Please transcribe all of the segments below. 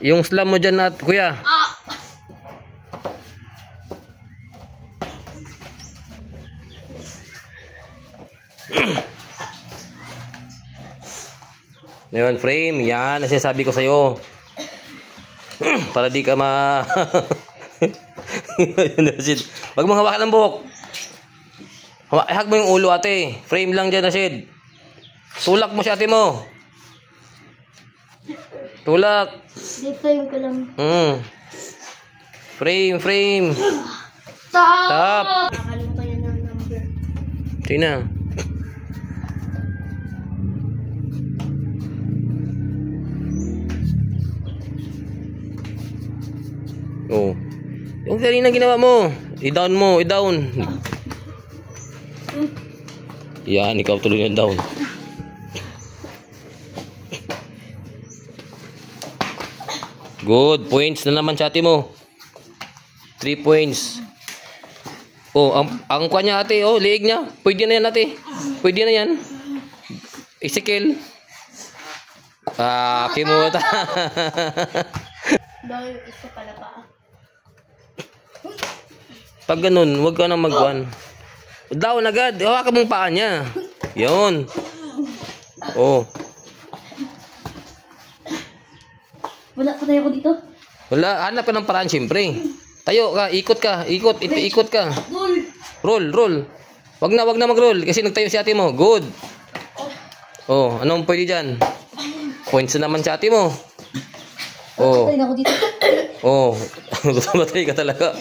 Yung slam mo dyan at kuya. Ngayon, frame. Yan, nasasabi ko sa'yo. Para di ka Wag mo hawakan ng buhok. Ihag mo yung ulo, ate. Frame lang dyan, Rashid. Tulak mo si ate mo. Tulak. Frame ko lang. Frame. Stop. Nakalimutan yan ng number. Sina? Oh. Yung kanina ginawa mo. I-down mo, i-down. Yan, ikaw tuloy yung down. Good. Points na naman sa ate mo. 3 points. Oh, ang kwa niya ate, oh, liig niya. Pwede na yan ate. Pwede na yan. Ezekiel. Kimuta. Dahil isa pala pa. Pag ganun, huwag ka nang magwan. Down agad. Hawakan mong paa niya. Yun. Oh. Wala pa tayo ko dito. Wala, hanap ka ng paraan siyempre. Tayo ka, ikot ka. Ikot ka. Roll. Wag na mag-roll kasi nagtayo si ate mo. Good. Oh, anong pwede dyan? Points na naman si ate mo. Oh. Patay na ako dito. Oh. Matay ka talaga.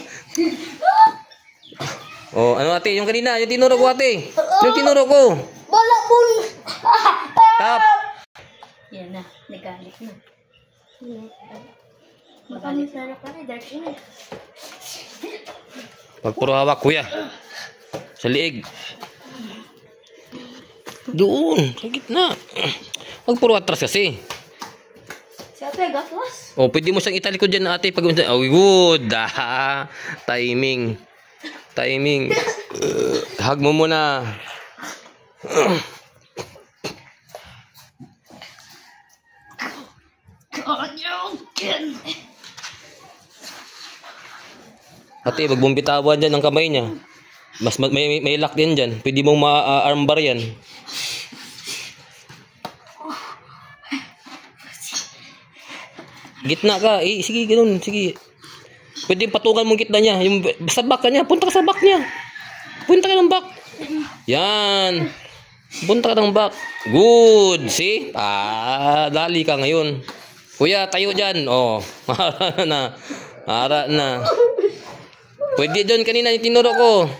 Oh, ano ate? Yung kanina, yung tinuro ko ate. Yung tinuro ko. Wala po. Tap. Yan na, nagalit na. Magalit na pa rin, dark in. Puro hawak kuya. Sa liig. Doon, sa gitna. Puro atras kasi. Si ate, gatwas. Oh, pwede mo siyang italikod dyan ate. Pag oh, good. Timing. Hug mo muna. Ate, wag mong bitawan dyan ang kamay niya. May lock din dyan. Pwede mong ma-armbar yan. Gitna ka. Sige, ganun. Sige. Pwede patungan mong gitna niya. Yung sa back ka niya. Punta ka sa back niya. Punta ka ng back. Yan. Punta ka ng back. Good. See? Dali ka ngayon. Kuya, tayo dyan. Oh. Hara na. Pwede dyan kanina yung tinuro ko.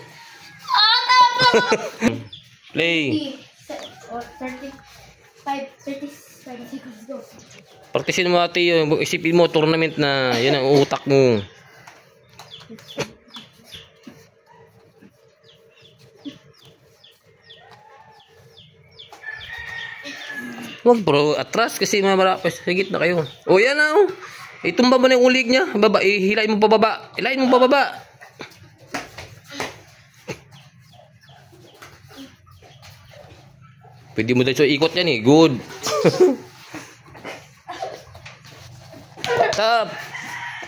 Play. 35 seconds go. Partisin mo ate yung isipin mo tournament na yan ang utak mo. Wag bro, atras kasi mamarapis. Higit na kayo. O yan na oh. Itumba mo na yung ulig niya. Baba, hilain mo pababa. Hilain mo pababa. Pwede mo dito ikot yan eh. Good. Stop.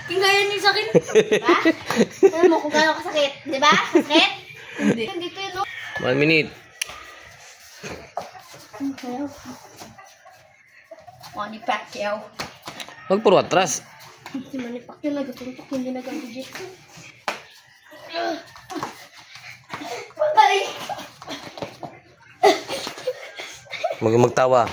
Tingnan niyo sa akin. Diba? Alam mo kung gano'ng kasakit. Diba? Sakit? Hindi. Dito yun, no? 1 minute. Manny Pacquiao. Wag puro atras. Si Manny Pacquiao nagtutuntok, hindi nag-agujit. Patay! Magtawa.